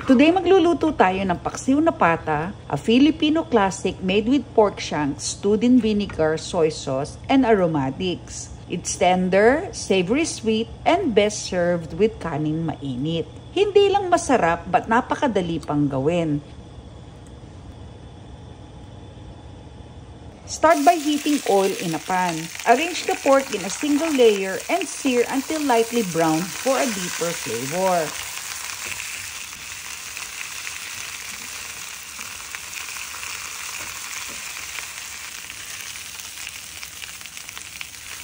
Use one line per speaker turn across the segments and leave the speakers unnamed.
Today magluluto tayo ng paksiw na pata, a Filipino classic made with pork shanks, stewed in vinegar, soy sauce, and aromatics. It's tender, savory sweet, and best served with kanin mainit. Hindi lang masarap but napakadali pang gawin. Start by heating oil in a pan. Arrange the pork in a single layer and sear until lightly browned for a deeper flavor.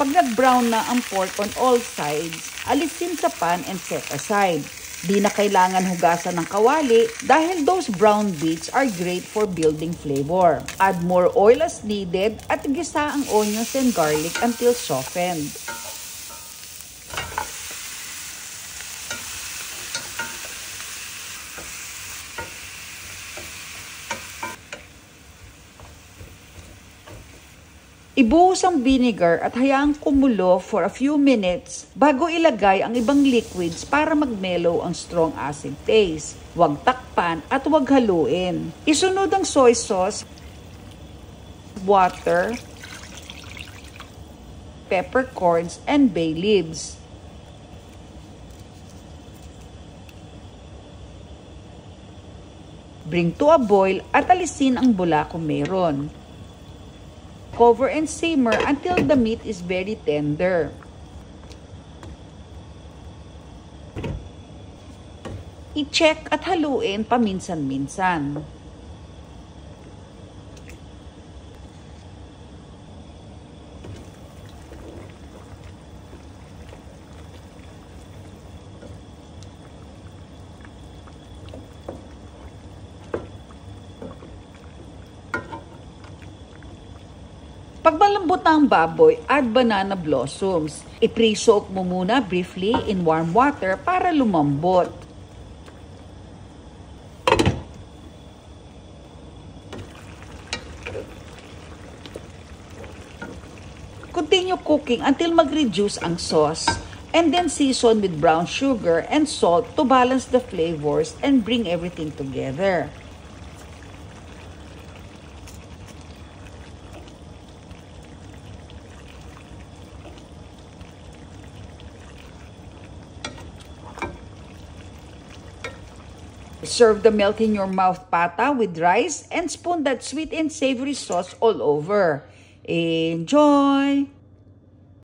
Pag nag-brown na ang pork on all sides, alisin sa pan and set aside. Di na kailangan hugasan ng kawali dahil those brown bits are great for building flavor. Add more oil as needed at gisa ang onions and garlic until softened. Ibuhos ang vinegar at hayaang kumulo for a few minutes bago ilagay ang ibang liquids para mag-mellow ang strong acid taste. Huwag takpan at huwag haluin. Isunod ang soy sauce, water, peppercorns, and bay leaves. Bring to a boil at alisin ang bula kung meron. Cover and simmer until the meat is very tender. I-check at haluin paminsan-minsan. Pag malambot na ang baboy, add banana blossoms. I-pre-soak mo muna briefly in warm water para lumambot. Continue cooking until mag-reduce ang sauce and then season with brown sugar and salt to balance the flavors and bring everything together. Serve the melt-in-your-mouth pata with rice and spoon that sweet and savory sauce all over. Enjoy!